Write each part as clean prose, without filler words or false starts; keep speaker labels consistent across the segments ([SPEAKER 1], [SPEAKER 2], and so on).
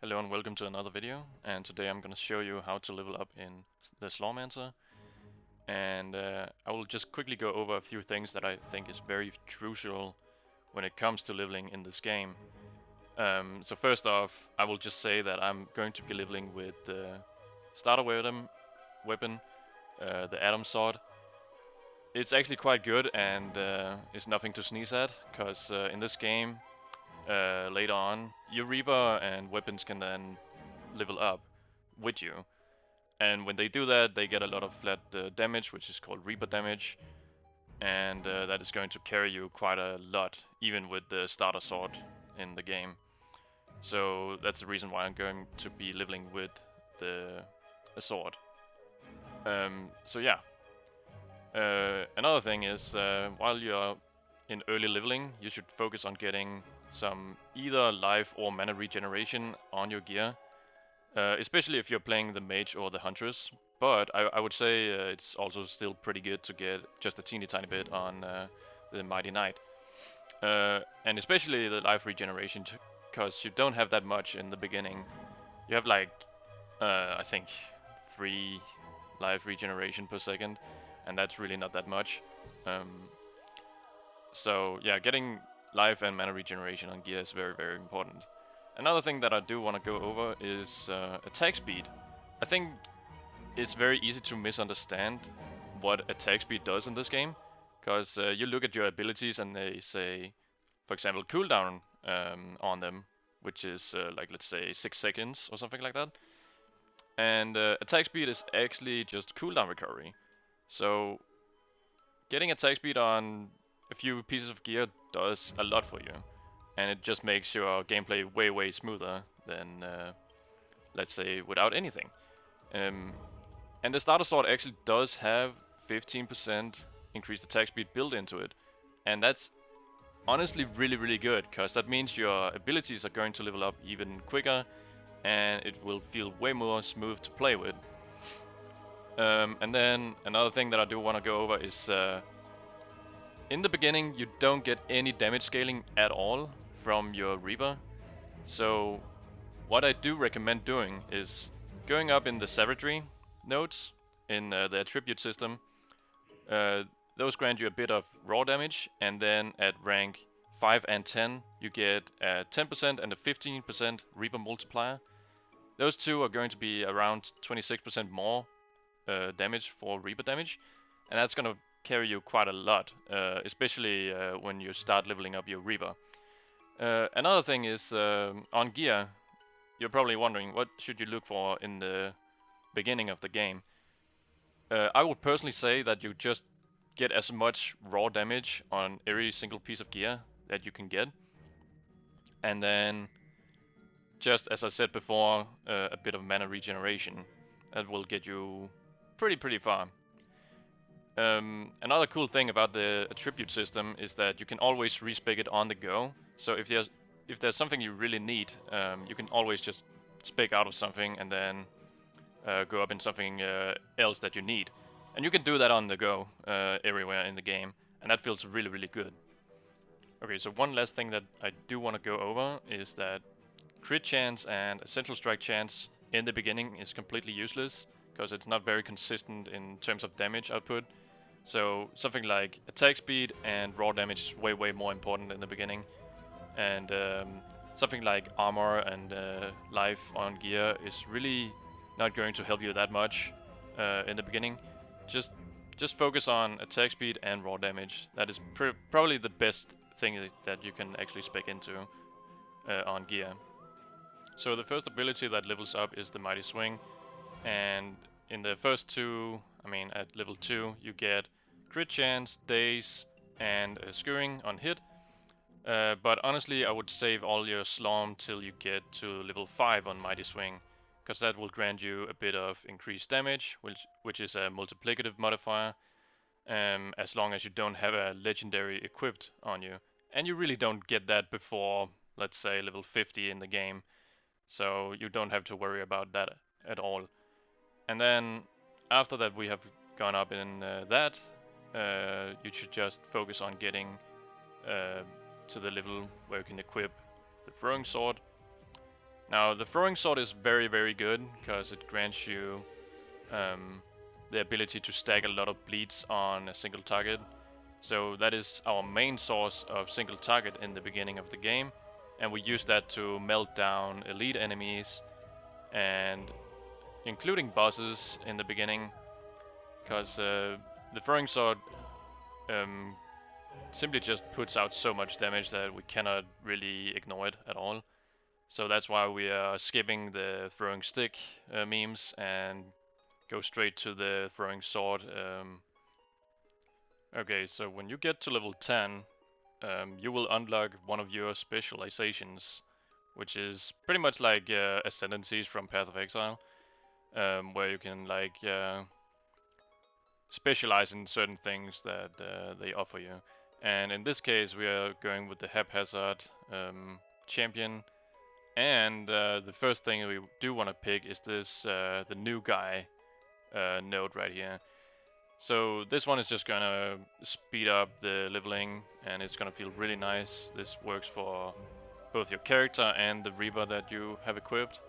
[SPEAKER 1] Hello and welcome to another video, and today I'm going to show you how to level up in the Slormancer. And I will just quickly go over a few things that I think is very crucial when it comes to leveling in this game. So first off, I will just say that I'm going to be leveling with the starter weapon, the Atom Sword. It's actually quite good and it's nothing to sneeze at, because in this game, later on, your Reaper and weapons can then level up with you. And when they do that, they get a lot of flat damage, which is called Reaper damage, and that is going to carry you quite a lot, even with the starter sword in the game. So that's the reason why I'm going to be leveling with the sword. So yeah. Another thing is, while you're in early leveling, you should focus on getting some either life or mana regeneration on your gear. Especially if you're playing the mage or the huntress, but I would say it's also still pretty good to get just a teeny tiny bit on the mighty knight, and especially the life regeneration, because you don't have that much in the beginning. You have like I think 3 life regeneration per second, and that's really not that much. So yeah, getting life and mana regeneration on gear is very important. Another thing that I do want to go over is attack speed. I think it's very easy to misunderstand what attack speed does in this game, because you look at your abilities and they say, for example, cooldown on them, which is like, let's say 6 seconds or something like that. And attack speed is actually just cooldown recovery. So getting attack speed on a few pieces of gear does a lot for you, and it just makes your gameplay way smoother than let's say without anything. And the starter sword actually does have 15% increased attack speed built into it, and that's honestly really good, because that means your abilities are going to level up even quicker, and it will feel way more smooth to play with. And then another thing that I do want to go over is in the beginning you don't get any damage scaling at all from your Reaper. So what I do recommend doing is going up in the savagery nodes in the attribute system. Those grant you a bit of raw damage, and then at rank 5 and 10 you get a 10% and a 15% Reaper multiplier. Those two are going to be around 26% more damage for Reaper damage, and that's going to carry you quite a lot, especially when you start leveling up your Reaper. Another thing is on gear, you're probably wondering what should you look for in the beginning of the game. I would personally say that you just get as much raw damage on every single piece of gear that you can get, and then just as I said before, a bit of mana regeneration. That will get you pretty far. Another cool thing about the attribute system is that you can always respec it on the go. So if there's something you really need, you can always just spec out of something and then go up in something else that you need. And you can do that on the go everywhere in the game, and that feels really good. Okay, so one last thing that I do want to go over is that crit chance and essential strike chance in the beginning is completely useless, because it's not very consistent in terms of damage output. So something like attack speed and raw damage is way more important in the beginning, and something like armor and life on gear is really not going to help you that much in the beginning. Just focus on attack speed and raw damage. That is probably the best thing that you can actually spec into on gear. So the first ability that levels up is the Mighty Swing, and in the first two, I mean at level 2, you get crit chance, daze, and skewering on hit. But honestly, I would save all your Slorm till you get to level 5 on Mighty Swing, because that will grant you a bit of increased damage, which is a multiplicative modifier, as long as you don't have a legendary equipped on you. And you really don't get that before, let's say, level 50 in the game, so you don't have to worry about that at all. And then after that we have gone up in that, you should just focus on getting to the level where you can equip the throwing sword. Now the throwing sword is very very good because it grants you the ability to stack a lot of bleeds on a single target. So that is our main source of single target in the beginning of the game, and we use that to melt down elite enemies and including bosses in the beginning, because the throwing sword um, simply just puts out so much damage that we cannot really ignore it at all. So that's why we are skipping the throwing stick memes and go straight to the throwing sword. Okay, so when you get to level 10, you will unlock one of your specializations, which is pretty much like ascendancies from Path of Exile, where you can like specialize in certain things that they offer you. And in this case, we are going with the Haphazard champion. And the first thing we do want to pick is this the new guy node right here. So this one is just gonna speed up the leveling, and it's gonna feel really nice. This works for both your character and the Reaper that you have equipped.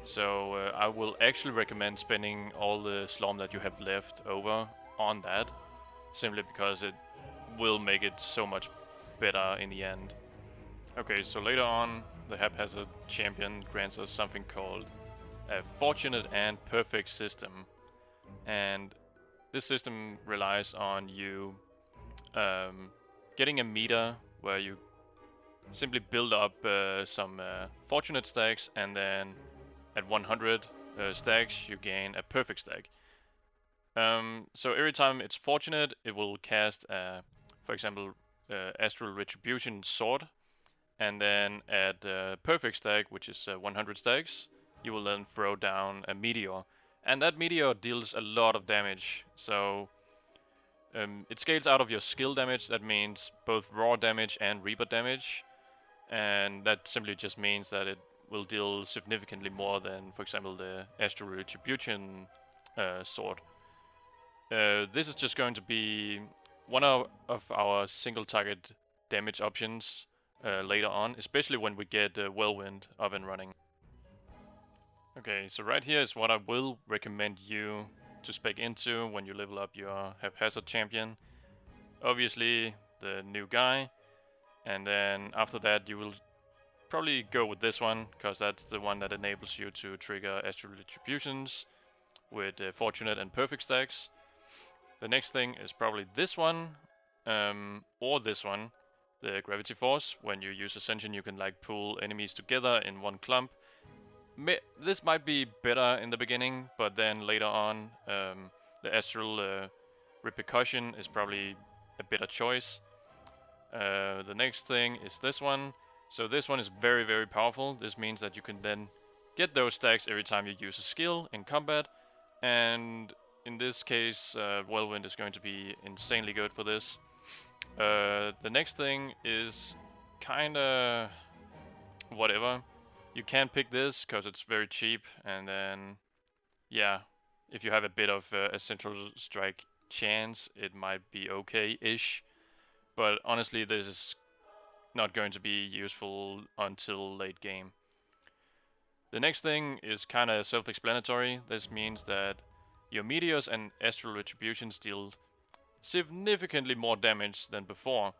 [SPEAKER 1] So I will actually recommend spending all the Slorm that you have left over on that, simply because it will make it so much better in the end. Okay, so later on, the Haphazard champion grants us something called a fortunate and perfect system. And this system relies on you getting a meter where you simply build up some fortunate stacks, and then at 100 stacks you gain a perfect stack. So every time it's fortunate, it will cast, for example, Astral Retribution Sword, and then at perfect stack, which is 100 stacks, you will then throw down a meteor, and that meteor deals a lot of damage. So it scales out of your skill damage. That means both raw damage and Reaper damage, and that simply just means that it will deal significantly more than, for example, the Astral Retribution sword. This is just going to be one of our single target damage options later on, especially when we get Whirlwind up and running. Okay, so right here is what I will recommend you to spec into when you level up your Haphazard champion. Obviously, the new guy, and then after that you will probably go with this one, because that's the one that enables you to trigger Astral Retributions with Fortunate and Perfect stacks. The next thing is probably this one, or this one, the Gravity Force. When you use Ascension, you can like pull enemies together in one clump. This might be better in the beginning, but then later on, the Astral Repercussion is probably a better choice. The next thing is this one. So this one is very, very powerful. This means that you can then get those stacks every time you use a skill in combat. And in this case, Whirlwind is going to be insanely good for this. The next thing is kinda whatever. You can pick this because it's very cheap, and then yeah, if you have a bit of a central strike chance, it might be okay-ish. But honestly, this is not going to be useful until late game. The next thing is kind of self-explanatory. This means that your meteors and astral retributions deal significantly more damage than before,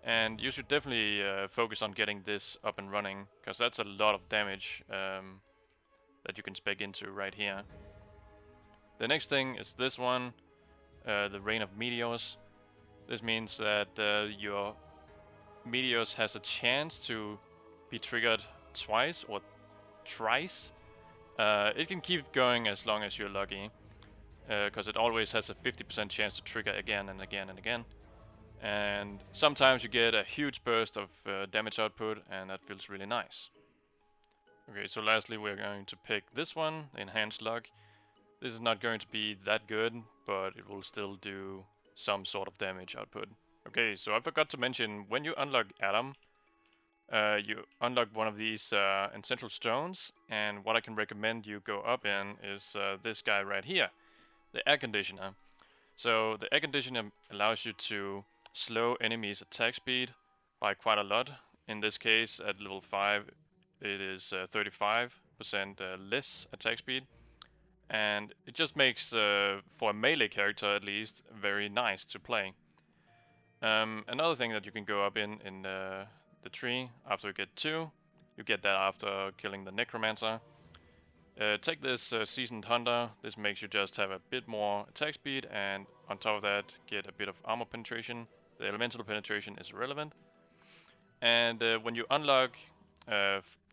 [SPEAKER 1] and you should definitely focus on getting this up and running, because that's a lot of damage that you can spec into right here. The next thing is this one, the Rain of Meteors. This means that your meteors has a chance to be triggered twice or thrice. It can keep going as long as you're lucky, because it always has a 50% chance to trigger again and again and again. And sometimes you get a huge burst of damage output, and that feels really nice. Okay, so lastly we're going to pick this one, the Enhanced Luck. This is not going to be that good, but it will still do some sort of damage output. Okay, so I forgot to mention, when you unlock Adam, you unlock one of these Ancestral stones, and what I can recommend you go up in is this guy right here, the Air Conditioner. So the Air Conditioner allows you to slow enemies' attack speed by quite a lot. In this case, at level 5, it is 35% less attack speed, and it just makes, for a melee character at least, very nice to play. Another thing that you can go up in the tree after you get 2, you get that after killing the Necromancer. Take this Seasoned Hunter. This makes you just have a bit more attack speed, and on top of that get a bit of armor penetration. The elemental penetration is irrelevant. And when you unlock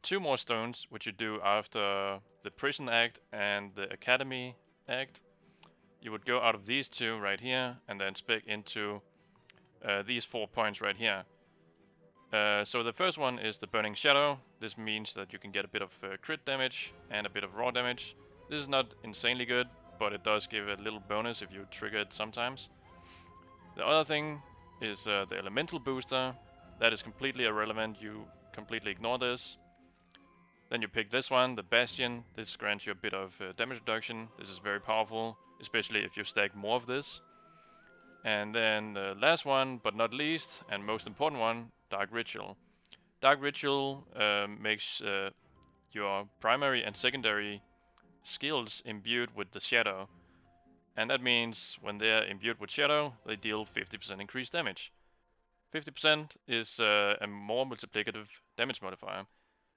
[SPEAKER 1] 2 more stones, which you do after the Prison Act and the Academy Act, you would go out of these 2 right here and then spec into these 4 points right here. So the first one is the Burning Shadow. This means that you can get a bit of crit damage and a bit of raw damage. This is not insanely good, but it does give a little bonus if you trigger it sometimes. The other thing is the Elemental Booster. That is completely irrelevant, you completely ignore this. Then you pick this one, the Bastion. This grants you a bit of damage reduction. This is very powerful, especially if you stack more of this. And then the last one, but not least, and most important one, Dark Ritual. Dark Ritual makes your primary and secondary skills imbued with the Shadow. And that means when they're imbued with Shadow, they deal 50% increased damage. 50% is a more multiplicative damage modifier.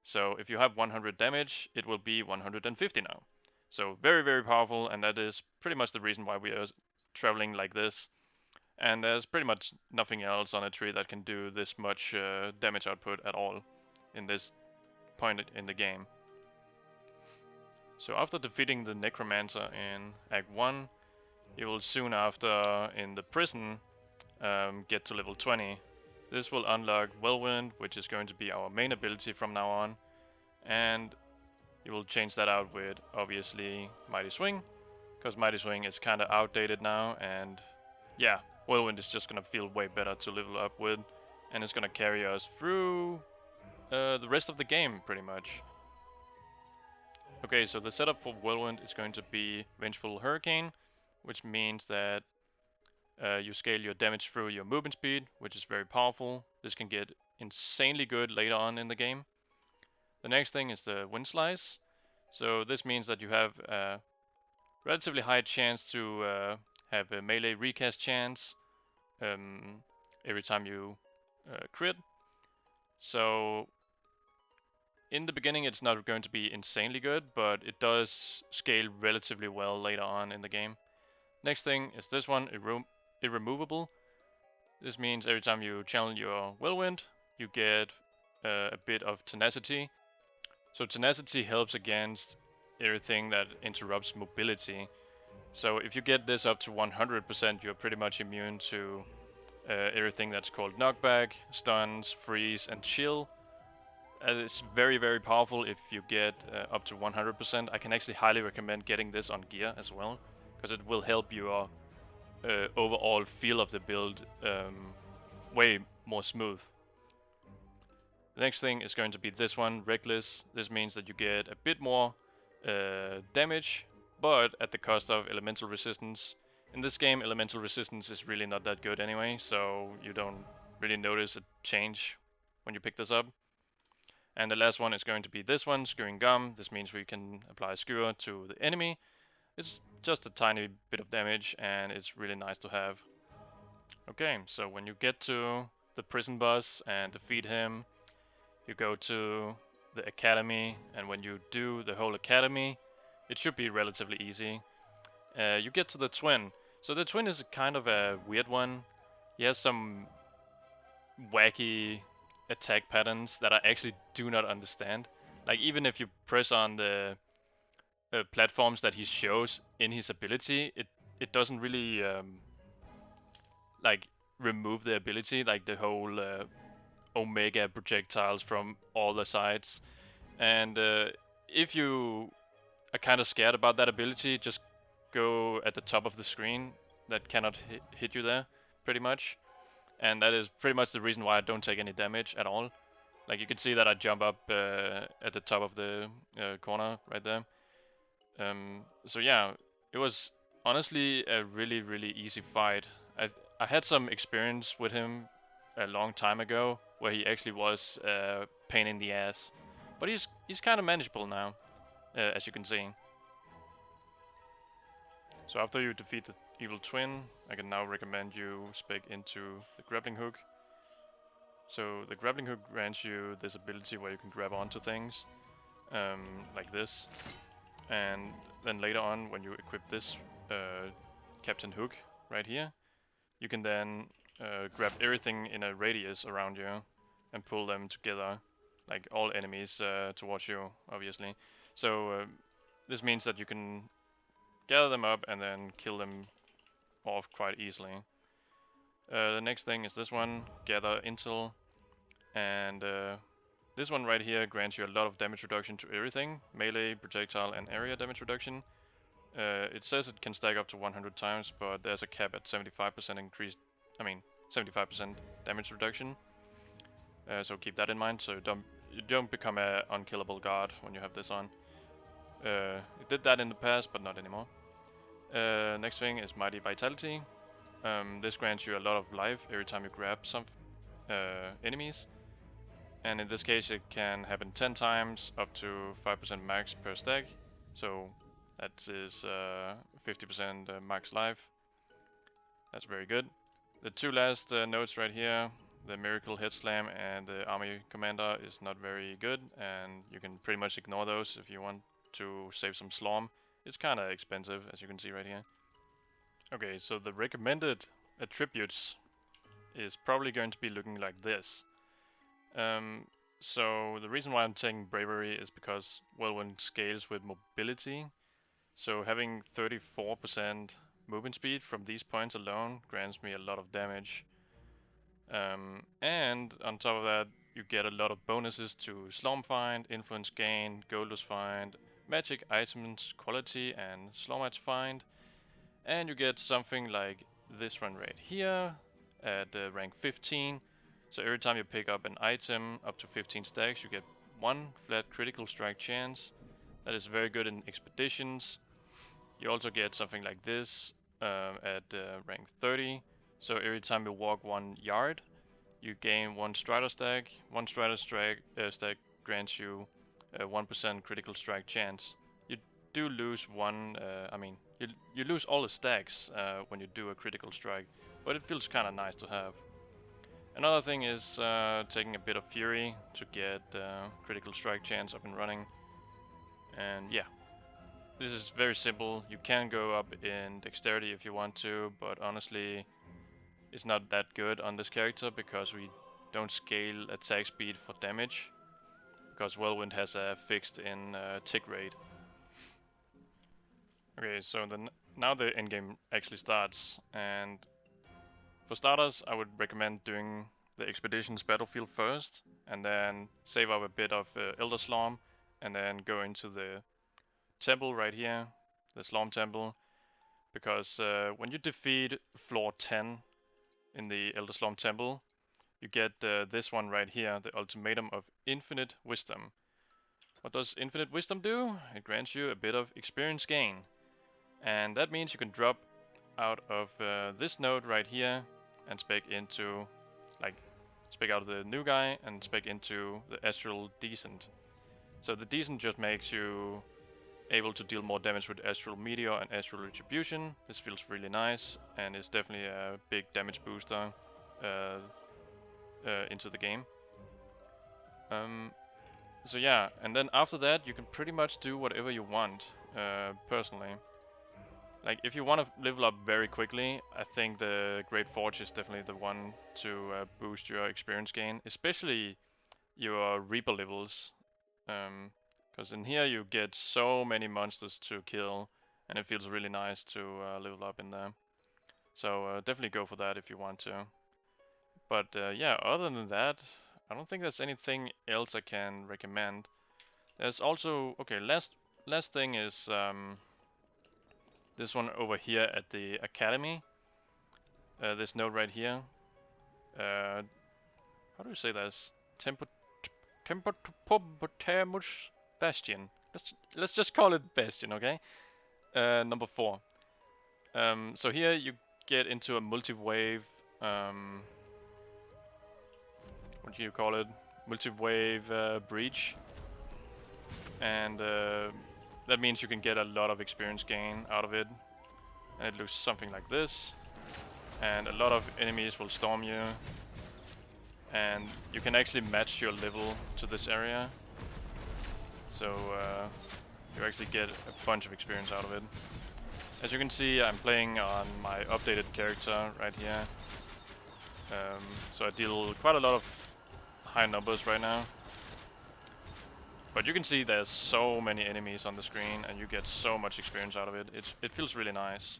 [SPEAKER 1] So if you have 100 damage, it will be 150 now. So very, very powerful, and that is pretty much the reason why we are traveling like this. And there's pretty much nothing else on a tree that can do this much damage output at all in this point in the game. So after defeating the Necromancer in Act 1, you will soon after in the prison get to level 20. This will unlock Whirlwind, which is going to be our main ability from now on, and you will change that out with obviously Mighty Swing, because Mighty Swing is kind of outdated now, and yeah, Whirlwind is just gonna feel way better to level up with, and it's gonna carry us through the rest of the game pretty much. Okay, so the setup for Whirlwind is going to be Vengeful Hurricane, which means that you scale your damage through your movement speed, which is very powerful. This can get insanely good later on in the game. The next thing is the Wind Slice. So this means that you have a relatively high chance to have a melee recast chance every time you crit. So in the beginning it's not going to be insanely good, but it does scale relatively well later on in the game. Next thing is this one, Irremovable. This means every time you channel your Whirlwind, you get a bit of Tenacity. So Tenacity helps against everything that interrupts mobility. So if you get this up to 100%, you're pretty much immune to everything that's called knockback, stuns, freeze, and chill. It's very, very powerful if you get up to 100%. I can actually highly recommend getting this on gear as well, because it will help your overall feel of the build way more smooth. The next thing is going to be this one, Reckless. This means that you get a bit more damage, but at the cost of elemental resistance. In this game, elemental resistance is really not that good anyway, so you don't really notice a change when you pick this up. And the last one is going to be this one, Skewering Gum. This means we can apply Skewer to the enemy. It's just a tiny bit of damage, and it's really nice to have. Okay, so when you get to the prison boss and defeat him, you go to the academy, and when you do the whole academy, it should be relatively easy. You get to the twin. So the twin is kind of a weird one. He has some wacky attack patterns that I actually do not understand. Like even if you press on the platforms that he shows in his ability, it doesn't really like remove the ability, like the whole omega projectiles from all the sides. And if you are kind of scared about that ability, just go at the top of the screen. That cannot hit you there, pretty much. And that is pretty much the reason why I don't take any damage at all. Like you can see that I jump up at the top of the corner right there. So yeah, it was honestly a really, really easy fight. I had some experience with him a long time ago where he actually was a pain in the ass. But he's kind of manageable now, as you can see. So after you defeat the evil twin, I can now recommend you spec into the Grappling Hook. So the Grappling Hook grants you this ability where you can grab onto things, like this. And then later on, when you equip this Captain Hook right here, you can then grab everything in a radius around you and pull them together, like all enemies towards you, obviously. So this means that you can gather them up and then kill them off quite easily. The next thing is this one, gather intel, and this one right here grants you a lot of damage reduction to everything, melee, projectile, and area damage reduction. It says it can stack up to 100 times, but there's a cap at 75% increased, 75% damage reduction. So keep that in mind, so you don't become an unkillable guard when you have this on. It did that in the past, but not anymore. Next thing is Mighty Vitality. This grants you a lot of life every time you grab some enemies. And in this case it can happen 10 times, up to 5% max per stack. So that is 50% max life. That's very good. The two last notes right here, the Miracle Head Slam and the Army Commander, is not very good, and you can pretty much ignore those if you want to save some Slorm. It's kind of expensive, as you can see right here. Okay, so the recommended attributes is probably going to be looking like this. So the reason why I'm taking Bravery is because Whirlwind scales with mobility. So having 34% movement speed from these points alone grants me a lot of damage. And on top of that, you get a lot of bonuses to Slorm Find, Influence Gain, Goldless Find, Magic Items Quality, and Slormatch Find. And you get something like this one right here at rank 15. So every time you pick up an item up to 15 stacks, you get 1 flat critical strike chance. That is very good in expeditions. You also get something like this at rank 30. So every time you walk 1 yard, you gain 1 Strider stack. 1 Strider stack grants you 1% critical strike chance. You do lose one, you lose all the stacks when you do a critical strike, but it feels kind of nice to have. Another thing is taking a bit of Fury to get critical strike chance up and running. And yeah, this is very simple. You can go up in dexterity if you want to, but honestly it's not that good on this character because we don't scale attack speed for damage, because Whirlwind has a fixed in tick rate. Okay, so now the endgame actually starts, and for starters, I would recommend doing the expeditions battlefield first, and then save up a bit of Elder Slorm, and then go into the temple right here, the Slorm Temple, because when you defeat floor 10 in the Elder Slorm Temple, you get this one right here, the Ultimatum of Infinite Wisdom. What does Infinite Wisdom do? It grants you a bit of experience gain, and that means you can drop out of this node right here and spec into, spec out of the new guy and spec into the Astral Decent. So the Decent just makes you able to deal more damage with Astral Meteor and Astral Retribution. This feels really nice and is definitely a big damage booster into the game. So yeah, and then after that you can pretty much do whatever you want, personally. Like, if you want to level up very quickly, I think the Great Forge is definitely the one to boost your experience gain, especially your Reaper levels. Because in here you get so many monsters to kill, and it feels really nice to level up in there. So definitely go for that if you want to. But yeah, other than that, I don't think there's anything else I can recommend. There's also, okay, last thing is this one over here at the academy. This node right here. How do you say this? Tempotamus Bastion. Let's just call it Bastion, okay? Number 4. So here you get into a multi-wave. What do you call it? Multi-wave breach. and that means you can get a lot of experience gain out of it. And it looks something like this, and a lot of enemies will storm you, and you can actually match your level to this area, so you actually get a bunch of experience out of it. As you can see, I'm playing on my updated character right here, so I deal quite a lot of high numbers right now. But you can see there's so many enemies on the screen and you get so much experience out of it. It feels really nice.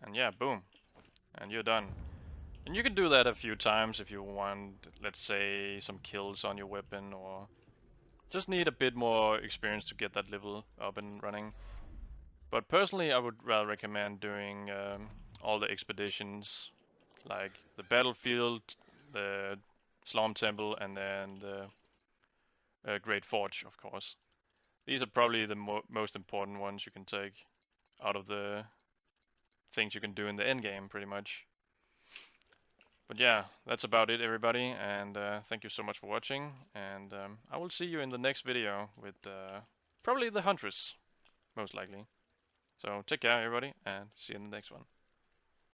[SPEAKER 1] And yeah, boom. And you're done. And you can do that a few times if you want, let's say, some kills on your weapon, or just need a bit more experience to get that level up and running. But personally, I would rather recommend doing all the expeditions, like the battlefield, the Slorm Temple, and then the Great Forge, of course. These are probably the most important ones you can take out of the things you can do in the endgame, pretty much. But yeah, that's about it, everybody, and thank you so much for watching, and I will see you in the next video with probably the Huntress, most likely. So take care, everybody, and see you in the next one.